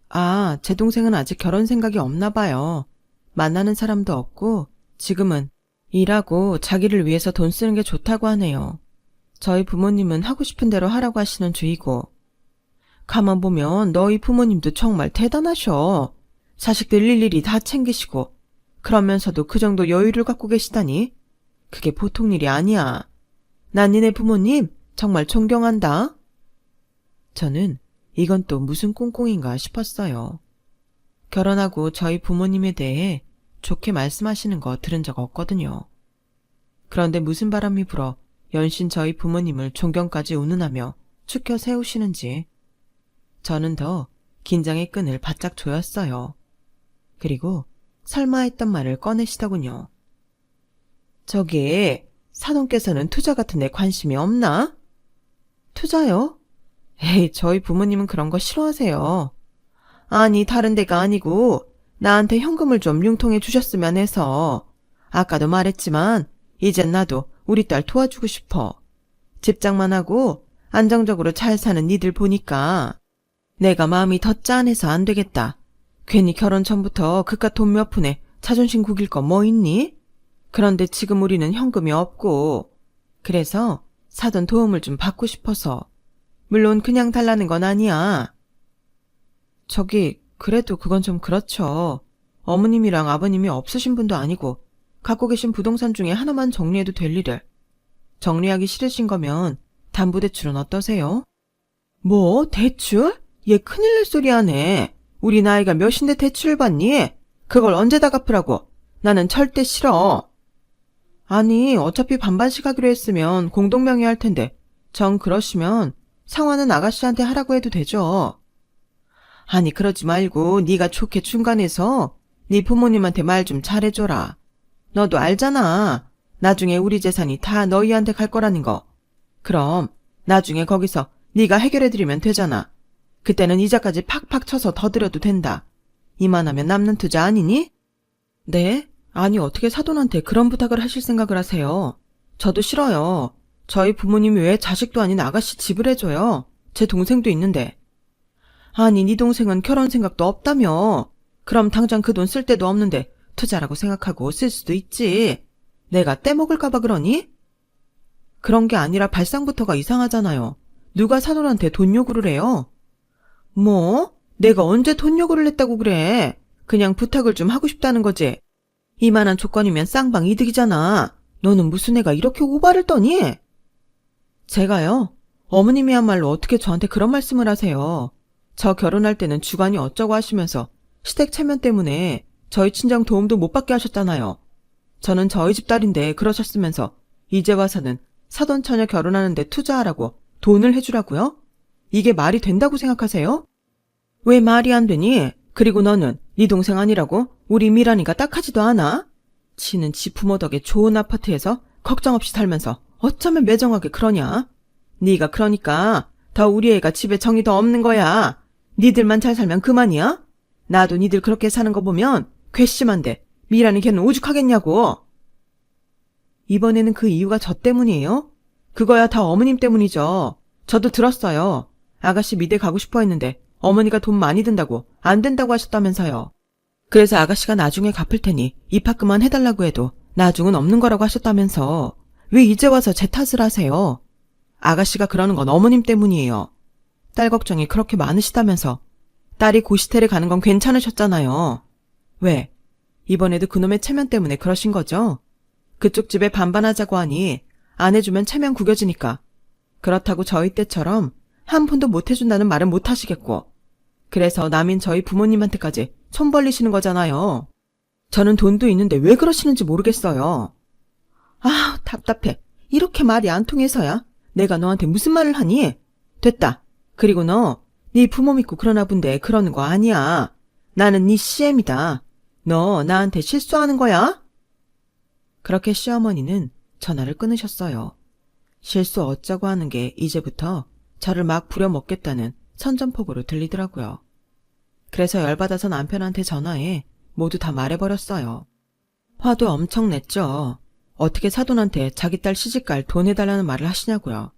아, 제 동생은 아직 결혼 생각이 없나 봐요. 만나는 사람도 없고 지금은 일하고 자기를 위해서 돈 쓰는 게 좋다고 하네요. 저희 부모님은 하고 싶은 대로 하라고 하시는 주의고. 가만 보면 너희 부모님도 정말 대단하셔. 자식들 일일이 다 챙기시고 그러면서도 그 정도 여유를 갖고 계시다니. 그게 보통 일이 아니야. 난 니네 부모님 정말 존경한다. 저는 이건 또 무슨 꿍꿍인가 싶었어요. 결혼하고 저희 부모님에 대해 좋게 말씀하시는 거 들은 적 없거든요. 그런데 무슨 바람이 불어 연신 저희 부모님을 존경까지 운운하며 축혀 세우시는지 저는 더 긴장의 끈을 바짝 조였어요. 그리고 설마 했던 말을 꺼내시더군요. 저기 사돈께서는 투자 같은 데 관심이 없나? 투자요? 에이, 저희 부모님은 그런 거 싫어하세요. 아니, 다른 데가 아니고 나한테 현금을 좀 융통해 주셨으면 해서. 아까도 말했지만 이젠 나도 우리 딸 도와주고 싶어. 집장만 하고 안정적으로 잘 사는 니들 보니까 내가 마음이 더 짠해서 안 되겠다. 괜히 결혼 전부터 그깟 돈 몇 푼에 자존심 구길 거 뭐 있니? 그런데 지금 우리는 현금이 없고 그래서 사돈 도움을 좀 받고 싶어서. 물론 그냥 달라는 건 아니야. 저기 그래도 그건 좀 그렇죠. 어머님이랑 아버님이 없으신 분도 아니고 갖고 계신 부동산 중에 하나만 정리해도 될 일을. 정리하기 싫으신 거면 담보대출은 어떠세요? 뭐 대출? 얘 큰일 날 소리 하네. 우리 나이가 몇인데 대출을 받니? 그걸 언제 다 갚으라고? 나는 절대 싫어. 아니 어차피 반반씩 하기로 했으면 공동명의 할 텐데 정 그러시면 상환은 아가씨한테 하라고 해도 되죠. 아니 그러지 말고 네가 좋게 중간에서 네 부모님한테 말 좀 잘해줘라. 너도 알잖아. 나중에 우리 재산이 다 너희한테 갈 거라는 거. 그럼 나중에 거기서 네가 해결해드리면 되잖아. 그때는 이자까지 팍팍 쳐서 더 드려도 된다. 이만하면 남는 투자 아니니? 네? 아니 어떻게 사돈한테 그런 부탁을 하실 생각을 하세요? 저도 싫어요. 저희 부모님이 왜 자식도 아닌 아가씨 집을 해줘요? 제 동생도 있는데. 아니, 네 동생은 결혼 생각도 없다며. 그럼 당장 그 돈 쓸 데도 없는데 투자라고 생각하고 쓸 수도 있지. 내가 떼먹을까봐 그러니? 그런 게 아니라 발상부터가 이상하잖아요. 누가 사돈한테 돈 요구를 해요? 뭐? 내가 언제 돈 요구를 했다고 그래? 그냥 부탁을 좀 하고 싶다는 거지. 이만한 조건이면 쌍방 이득이잖아. 너는 무슨 애가 이렇게 오바를 떠니? 제가요? 어머님이야말로 어떻게 저한테 그런 말씀을 하세요. 저 결혼할 때는 주관이 어쩌고 하시면서 시댁 체면 때문에 저희 친정 도움도 못 받게 하셨잖아요. 저는 저희 집 딸인데 그러셨으면서 이제 와서는 사돈 처녀 결혼하는데 투자하라고 돈을 해주라고요? 이게 말이 된다고 생각하세요? 왜 말이 안 되니? 그리고 너는 네 동생 아니라고? 우리 미란이가 딱하지도 않아? 지는 지 부모 덕에 좋은 아파트에서 걱정 없이 살면서 어쩌면 매정하게 그러냐? 네가 그러니까 더 우리 애가 집에 정이 더 없는 거야. 니들만 잘 살면 그만이야? 나도 니들 그렇게 사는 거 보면 괘씸한데 미란이 걔는 오죽하겠냐고. 이번에는 그 이유가 저 때문이에요? 그거야 다 어머님 때문이죠. 저도 들었어요. 아가씨 미대 가고 싶어 했는데 어머니가 돈 많이 든다고 안 된다고 하셨다면서요. 그래서 아가씨가 나중에 갚을 테니 입학금만 해달라고 해도 나중은 없는 거라고 하셨다면서 왜 이제 와서 제 탓을 하세요? 아가씨가 그러는 건 어머님 때문이에요. 딸 걱정이 그렇게 많으시다면서 딸이 고시텔에 가는 건 괜찮으셨잖아요. 왜? 이번에도 그놈의 체면 때문에 그러신 거죠? 그쪽 집에 반반하자고 하니 안 해주면 체면 구겨지니까. 그렇다고 저희 때처럼 한 푼도 못 해준다는 말은 못 하시겠고. 그래서 남인 저희 부모님한테까지 손 벌리시는 거잖아요. 저는 돈도 있는데 왜 그러시는지 모르겠어요. 아, 답답해. 이렇게 말이 안 통해서야 내가 너한테 무슨 말을 하니? 됐다. 그리고 너, 네 부모 믿고 그러나 본데 그러는 거 아니야. 나는 네 CM이다. 너 나한테 실수하는 거야? 그렇게 시어머니는 전화를 끊으셨어요. 실수 어쩌고 하는 게 이제부터 저를 막 부려먹겠다는 선전포고로 들리더라고요. 그래서 열받아서 남편한테 전화해 모두 다 말해버렸어요. 화도 엄청 냈죠. 어떻게 사돈한테 자기 딸 시집갈 돈 해달라는 말을 하시냐고요.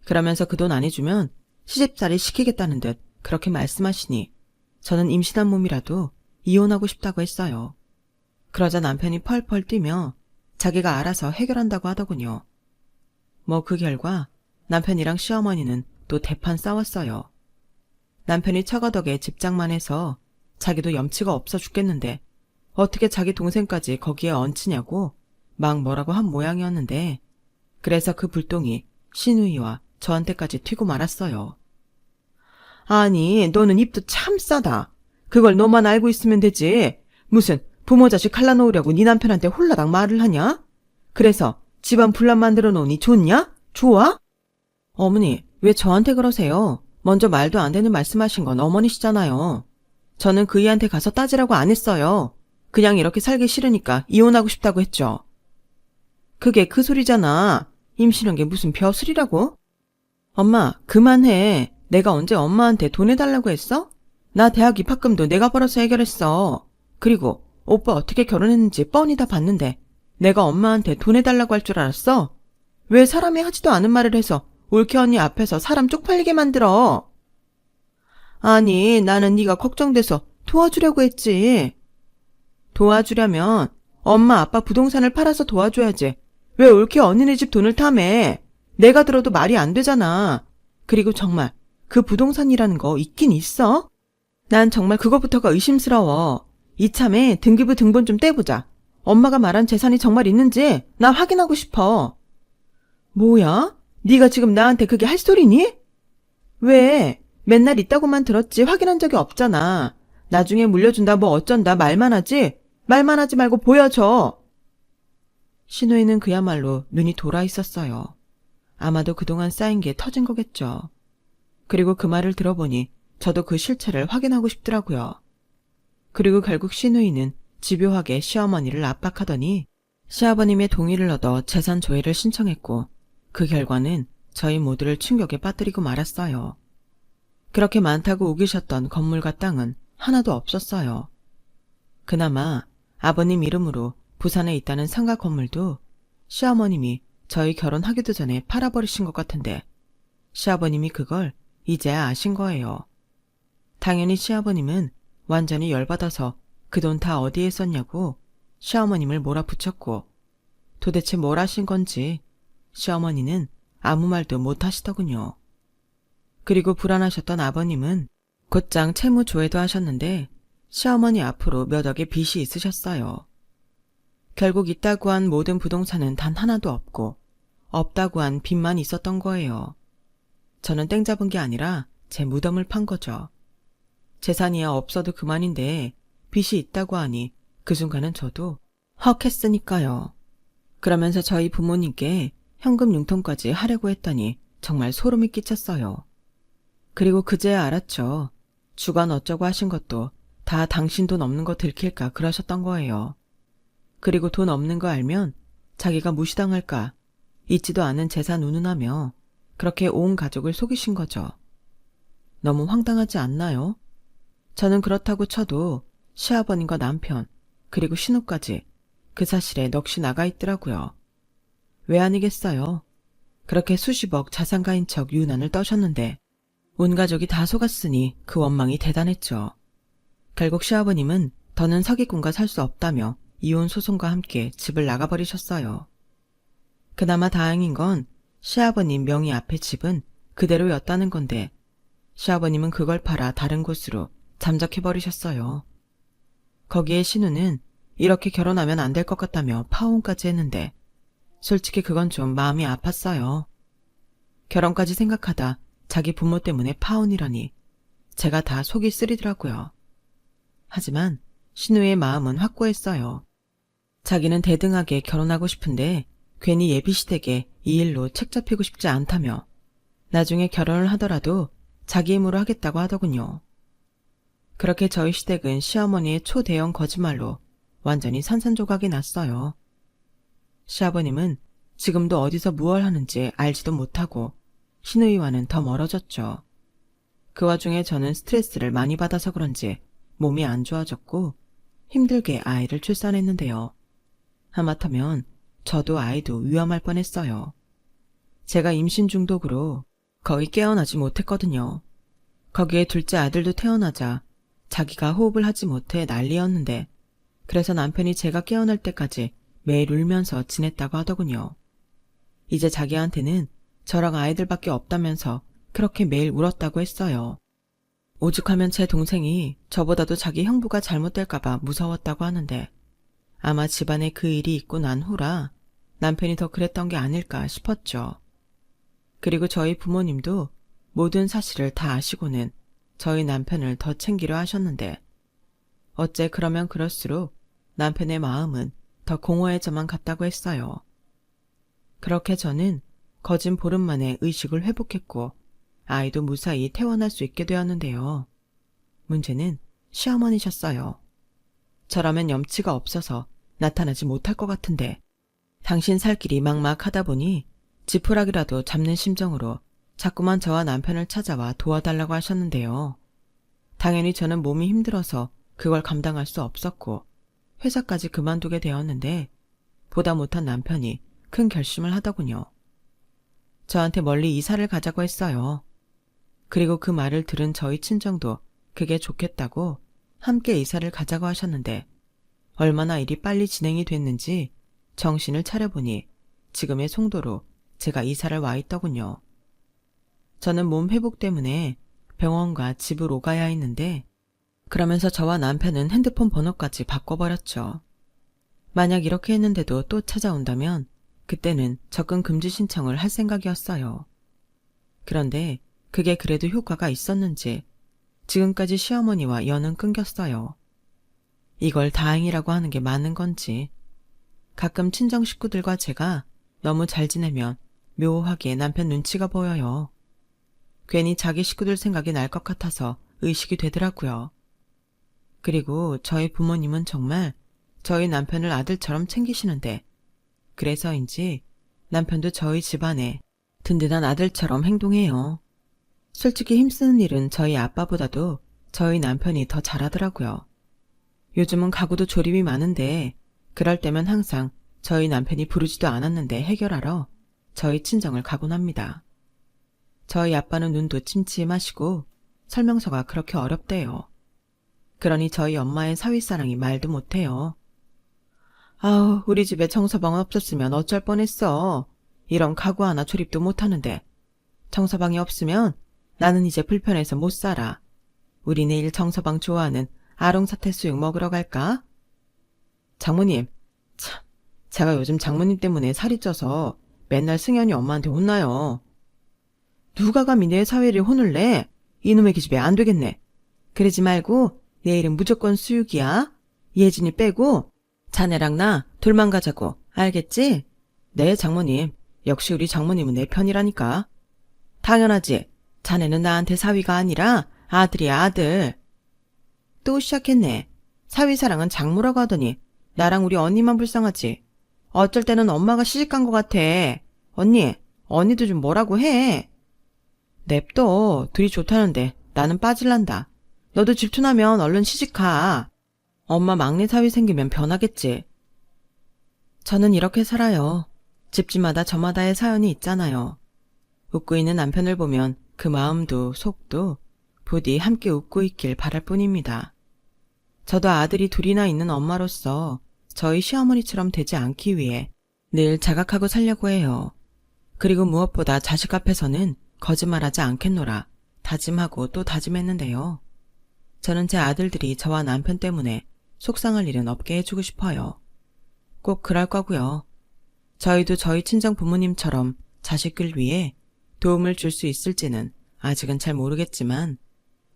그러면서 그 돈 안 해주면 시집살이 시키겠다는 듯 그렇게 말씀하시니 저는 임신한 몸이라도 이혼하고 싶다고 했어요. 그러자 남편이 펄펄 뛰며 자기가 알아서 해결한다고 하더군요. 뭐 그 결과 남편이랑 시어머니는 또 대판 싸웠어요. 남편이 처가덕에 집장만 해서 자기도 염치가 없어 죽겠는데 어떻게 자기 동생까지 거기에 얹히냐고 막 뭐라고 한 모양이었는데 그래서 그 불똥이 시누이와 저한테까지 튀고 말았어요. 아니, 너는 입도 참 싸다. 그걸 너만 알고 있으면 되지. 무슨 부모 자식 갈라놓으려고 네 남편한테 홀라당 말을 하냐? 그래서 집안 분란 만들어 놓으니 좋냐? 좋아? 어머니, 왜 저한테 그러세요? 먼저 말도 안 되는 말씀하신 건 어머니시잖아요. 저는 그이한테 가서 따지라고 안 했어요. 그냥 이렇게 살기 싫으니까 이혼하고 싶다고 했죠. 그게 그 소리잖아. 임신한 게 무슨 벼슬이라고? 엄마, 그만해. 내가 언제 엄마한테 돈 해달라고 했어? 나 대학 입학금도 내가 벌어서 해결했어. 그리고 오빠 어떻게 결혼했는지 뻔히 다 봤는데 내가 엄마한테 돈 해달라고 할 줄 알았어? 왜 사람이 하지도 않은 말을 해서 올케 언니 앞에서 사람 쪽팔리게 만들어? 아니, 나는 네가 걱정돼서 도와주려고 했지. 도와주려면 엄마 아빠 부동산을 팔아서 도와줘야지. 왜 올케 언니네 집 돈을 탐해? 내가 들어도 말이 안 되잖아. 그리고 정말 그 부동산이라는 거 있긴 있어? 난 정말 그거부터가 의심스러워. 이참에 등기부 등본 좀 떼보자. 엄마가 말한 재산이 정말 있는지 나 확인하고 싶어. 뭐야? 네가 지금 나한테 그게 할 소리니? 왜? 맨날 있다고만 들었지 확인한 적이 없잖아. 나중에 물려준다 뭐 어쩐다 말만 하지? 말만 하지 말고 보여줘. 신우이는 그야말로 눈이 돌아 있었어요. 아마도 그동안 쌓인 게 터진 거겠죠. 그리고 그 말을 들어보니 저도 그 실체를 확인하고 싶더라고요. 그리고 결국 신우이는 집요하게 시어머니를 압박하더니 시아버님의 동의를 얻어 재산 조회를 신청했고 그 결과는 저희 모두를 충격에 빠뜨리고 말았어요. 그렇게 많다고 우기셨던 건물과 땅은 하나도 없었어요. 그나마 아버님 이름으로 부산에 있다는 상가 건물도 시어머님이 저희 결혼하기도 전에 팔아버리신 것 같은데 시아버님이 그걸 이제야 아신 거예요. 당연히 시아버님은 완전히 열받아서 그 돈 다 어디에 썼냐고 시어머님을 몰아붙였고, 도대체 뭘 하신 건지 시어머니는 아무 말도 못 하시더군요. 그리고 불안하셨던 아버님은 곧장 채무조회도 하셨는데 시어머니 앞으로 몇 억의 빚이 있으셨어요. 결국 있다고 한 모든 부동산은 단 하나도 없고 없다고 한 빚만 있었던 거예요. 저는 땡 잡은 게 아니라 제 무덤을 판 거죠. 재산이야 없어도 그만인데 빚이 있다고 하니 그 순간은 저도 헉 했으니까요. 그러면서 저희 부모님께 현금 융통까지 하려고 했더니 정말 소름이 끼쳤어요. 그리고 그제야 알았죠. 주관 어쩌고 하신 것도 다 당신 돈 없는 거 들킬까 그러셨던 거예요. 그리고 돈 없는 거 알면 자기가 무시당할까 있지도 않은 재산 운운하며 그렇게 온 가족을 속이신 거죠. 너무 황당하지 않나요? 저는 그렇다고 쳐도 시아버님과 남편 그리고 신우까지 그 사실에 넋이 나가 있더라고요. 왜 아니겠어요? 그렇게 수십억 자산가인 척 유난을 떠셨는데 온 가족이 다 속았으니 그 원망이 대단했죠. 결국 시아버님은 더는 서기꾼과 살 수 없다며 이혼 소송과 함께 집을 나가버리셨어요. 그나마 다행인 건 시아버님 명의 앞에 집은 그대로였다는 건데 시아버님은 그걸 팔아 다른 곳으로 잠적해버리셨어요. 거기에 신우는 이렇게 결혼하면 안 될 것 같다며 파혼까지 했는데 솔직히 그건 좀 마음이 아팠어요. 결혼까지 생각하다 자기 부모 때문에 파혼이라니 제가 다 속이 쓰리더라고요. 하지만 신우의 마음은 확고했어요. 자기는 대등하게 결혼하고 싶은데 괜히 예비시댁에 이 일로 책 잡히고 싶지 않다며 나중에 결혼을 하더라도 자기 힘으로 하겠다고 하더군요. 그렇게 저희 시댁은 시어머니의 초대형 거짓말로 완전히 산산조각이 났어요. 시아버님은 지금도 어디서 무얼 하는지 알지도 못하고 신우이와는 더 멀어졌죠. 그 와중에 저는 스트레스를 많이 받아서 그런지 몸이 안 좋아졌고 힘들게 아이를 출산했는데요. 하마터면 저도 아이도 위험할 뻔했어요. 제가 임신 중독으로 거의 깨어나지 못했거든요. 거기에 둘째 아들도 태어나자 자기가 호흡을 하지 못해 난리였는데 그래서 남편이 제가 깨어날 때까지 매일 울면서 지냈다고 하더군요. 이제 자기한테는 저랑 아이들밖에 없다면서 그렇게 매일 울었다고 했어요. 오죽하면 제 동생이 저보다도 자기 형부가 잘못될까봐 무서웠다고 하는데 아마 집안에 그 일이 있고 난 후라 남편이 더 그랬던 게 아닐까 싶었죠. 그리고 저희 부모님도 모든 사실을 다 아시고는 저희 남편을 더 챙기려 하셨는데 어째 그러면 그럴수록 남편의 마음은 더 공허해져만 갔다고 했어요. 그렇게 저는 거진 보름 만에 의식을 회복했고 아이도 무사히 퇴원할 수 있게 되었는데요. 문제는 시어머니셨어요. 저라면 염치가 없어서 나타나지 못할 것 같은데 당신 살 길이 막막하다 보니 지푸라기라도 잡는 심정으로 자꾸만 저와 남편을 찾아와 도와달라고 하셨는데요. 당연히 저는 몸이 힘들어서 그걸 감당할 수 없었고 회사까지 그만두게 되었는데 보다 못한 남편이 큰 결심을 하더군요. 저한테 멀리 이사를 가자고 했어요. 그리고 그 말을 들은 저희 친정도 그게 좋겠다고 함께 이사를 가자고 하셨는데 얼마나 일이 빨리 진행이 됐는지 정신을 차려보니 지금의 송도로 제가 이사를 와 있더군요. 저는 몸 회복 때문에 병원과 집을 오가야 했는데 그러면서 저와 남편은 핸드폰 번호까지 바꿔버렸죠. 만약 이렇게 했는데도 또 찾아온다면 그때는 접근 금지 신청을 할 생각이었어요. 그런데 그게 그래도 효과가 있었는지 지금까지 시어머니와 연은 끊겼어요. 이걸 다행이라고 하는 게 맞는 건지 가끔 친정 식구들과 제가 너무 잘 지내면 묘하게 남편 눈치가 보여요. 괜히 자기 식구들 생각이 날 것 같아서 의식이 되더라고요. 그리고 저희 부모님은 정말 저희 남편을 아들처럼 챙기시는데 그래서인지 남편도 저희 집안에 든든한 아들처럼 행동해요. 솔직히 힘쓰는 일은 저희 아빠보다도 저희 남편이 더 잘하더라고요. 요즘은 가구도 조립이 많은데 그럴 때면 항상 저희 남편이 부르지도 않았는데 해결하러 저희 친정을 가곤 합니다. 저희 아빠는 눈도 침침하시고 설명서가 그렇게 어렵대요. 그러니 저희 엄마의 사위사랑이 말도 못해요. 아우, 우리 집에 청서방 없었으면 어쩔 뻔했어. 이런 가구 하나 조립도 못하는데. 청서방이 없으면 나는 이제 불편해서 못 살아. 우리 내일 청서방 좋아하는 아롱사태 수육 먹으러 갈까? 장모님, 참, 제가 요즘 장모님 때문에 살이 쪄서 맨날 승현이 엄마한테 혼나요. 누가 감히 내 사위를 혼을 내? 이놈의 기집애 안 되겠네. 그러지 말고 내일은 무조건 수육이야. 예진이 빼고 자네랑 나 둘만 가자고. 알겠지? 네, 장모님. 역시 우리 장모님은 내 편이라니까. 당연하지. 자네는 나한테 사위가 아니라 아들이야, 아들. 또 시작했네. 사위사랑은 장모라고 하더니 나랑 우리 언니만 불쌍하지. 어쩔 때는 엄마가 시집간 것 같아. 언니도 좀 뭐라고 해. 냅둬. 둘이 좋다는데 나는 빠질란다. 너도 질투나면 얼른 시집가. 엄마 막내 사위 생기면 변하겠지. 저는 이렇게 살아요. 집집마다 저마다의 사연이 있잖아요. 웃고 있는 남편을 보면 그 마음도 속도 부디 함께 웃고 있길 바랄 뿐입니다. 저도 아들이 둘이나 있는 엄마로서 저희 시어머니처럼 되지 않기 위해 늘 자각하고 살려고 해요. 그리고 무엇보다 자식 앞에서는 거짓말하지 않겠노라 다짐하고 또 다짐했는데요. 저는 제 아들들이 저와 남편 때문에 속상할 일은 없게 해주고 싶어요. 꼭 그럴 거고요. 저희도 저희 친정 부모님처럼 자식을 위해 도움을 줄 수 있을지는 아직은 잘 모르겠지만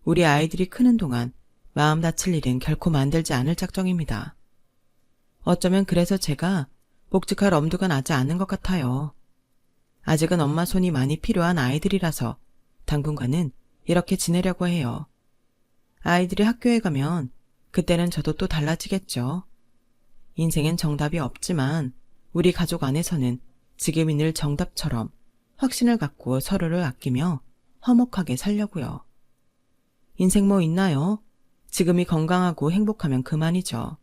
우리 아이들이 크는 동안 마음 다칠 일은 결코 만들지 않을 작정입니다. 어쩌면 그래서 제가 복직할 엄두가 나지 않는 것 같아요. 아직은 엄마 손이 많이 필요한 아이들이라서 당분간은 이렇게 지내려고 해요. 아이들이 학교에 가면 그때는 저도 또 달라지겠죠. 인생엔 정답이 없지만 우리 가족 안에서는 지금이 늘 정답처럼 확신을 갖고 서로를 아끼며 화목하게 살려고요. 인생 뭐 있나요? 지금이 건강하고 행복하면 그만이죠.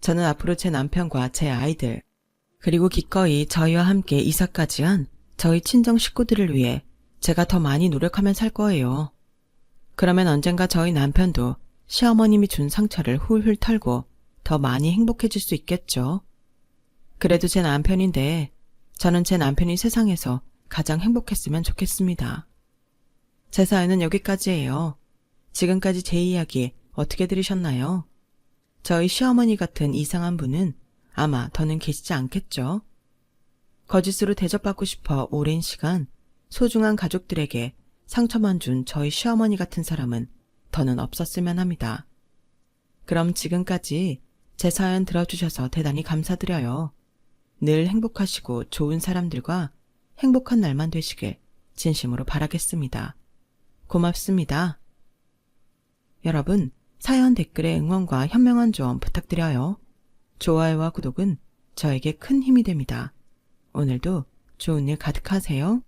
저는 앞으로 제 남편과 제 아이들 그리고 기꺼이 저희와 함께 이사까지 한 저희 친정 식구들을 위해 제가 더 많이 노력하면 살 거예요. 그러면 언젠가 저희 남편도 시어머님이 준 상처를 훌훌 털고 더 많이 행복해질 수 있겠죠. 그래도 제 남편인데 저는 제 남편이 세상에서 가장 행복했으면 좋겠습니다. 제 사연은 여기까지예요. 지금까지 제 이야기 어떻게 들으셨나요? 저희 시어머니 같은 이상한 분은 아마 더는 계시지 않겠죠? 거짓으로 대접받고 싶어 오랜 시간 소중한 가족들에게 상처만 준 저희 시어머니 같은 사람은 더는 없었으면 합니다. 그럼 지금까지 제 사연 들어주셔서 대단히 감사드려요. 늘 행복하시고 좋은 사람들과 행복한 날만 되시길 진심으로 바라겠습니다. 고맙습니다. 여러분, 사연 댓글에 응원과 현명한 조언 부탁드려요. 좋아요와 구독은 저에게 큰 힘이 됩니다. 오늘도 좋은 일 가득하세요.